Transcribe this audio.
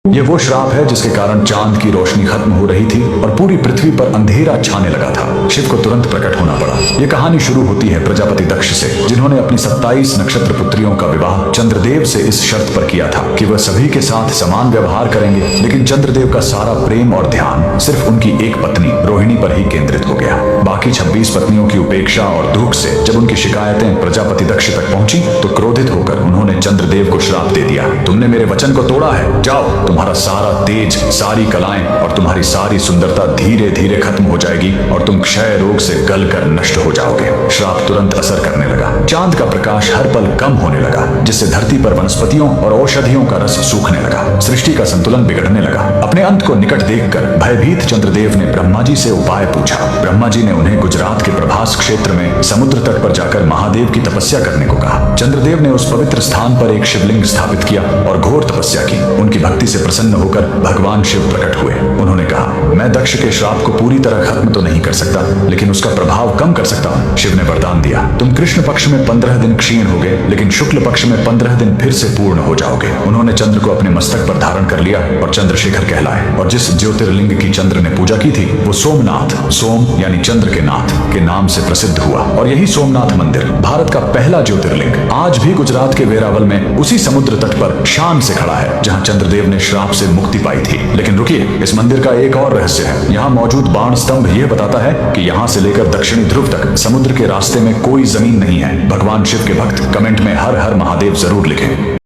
ये वो श्राप है जिसके कारण चांद की रोशनी खत्म हो रही थी और पूरी पृथ्वी पर अंधेरा छाने लगा था। शिव को तुरंत प्रकट होना पड़ा। ये कहानी शुरू होती है प्रजापति दक्ष से, जिन्होंने अपनी 27 नक्षत्र पुत्रियों का विवाह चंद्रदेव से इस शर्त पर किया था कि वह सभी के साथ समान व्यवहार करेंगे। लेकिन चंद्रदेव का सारा प्रेम और ध्यान सिर्फ उनकी एक पत्नी रोहिणी पर ही केंद्रित हो गया। बाकी 26 पत्नियों की उपेक्षा और दुख से जब उनकी शिकायतें प्रजापति दक्ष तक पहुंची तो क्रोधित होकर उन्होंने चंद्रदेव को श्राप दे दिया। तुमने मेरे वचन को तोड़ा है, जाओ, तुम्हारा सारा तेज, सारी कलाएं और तुम्हारी सारी सुंदरता धीरे धीरे खत्म हो जाएगी और तुम क्षय रोग से गलकर नष्ट हो जाओगे। श्राप तुरंत असर करने लगा। चांद का प्रकाश हर पल कम होने लगा, जिससे धरती पर वनस्पतियों और औषधियों का रस सूखने लगा। सृष्टि का संतुलन बिगड़ने लगा। अपने अंत को निकट देखकर भयभीत चंद्रदेव ने ब्रह्मा जी से उपाय पूछा। ब्रह्मा जी ने उन्हें गुजरात के प्रभास क्षेत्र में समुद्र तट पर जाकर महादेव की तपस्या करने को कहा। चंद्रदेव ने उस पवित्र स्थान पर एक शिवलिंग स्थापित किया और घोर तपस्या की। उनकी भक्ति से प्रसन्न होकर भगवान शिव प्रकट हुए। उन्होंने कहा, मैं दक्ष के श्राप को पूरी तरह खत्म तो नहीं कर सकता, लेकिन उसका प्रभाव कम कर सकता हूँ। शिव ने वरदान दिया, तुम कृष्ण पक्ष में 15 दिन क्षीण हो गए, लेकिन शुक्ल पक्ष में 15 दिन फिर से पूर्ण हो जाओगे। उन्होंने चंद्र को अपने मस्तक पर धारण कर लिया और चंद्रशेखर कहलाए। और जिस ज्योतिर्लिंग की चंद्र ने पूजा की थी वो सोमनाथ, सोम यानी चंद्र के नाथ के नाम से प्रसिद्ध हुआ। और यही सोमनाथ मंदिर भारत का पहला ज्योतिर्लिंग आज भी गुजरात के वेरावल में उसी समुद्र तट पर शान से खड़ा है, जहाँ चंद्रदेव ने श्राप से मुक्ति पाई थी। लेकिन रुकिए, इस मंदिर का एक और रहस्य है। यहाँ मौजूद बाण स्तंभ यह बताता है कि यहाँ से लेकर दक्षिणी ध्रुव तक समुद्र के रास्ते में कोई जमीन नहीं है। भगवान शिव के भक्त कमेंट में हर हर महादेव जरूर लिखें।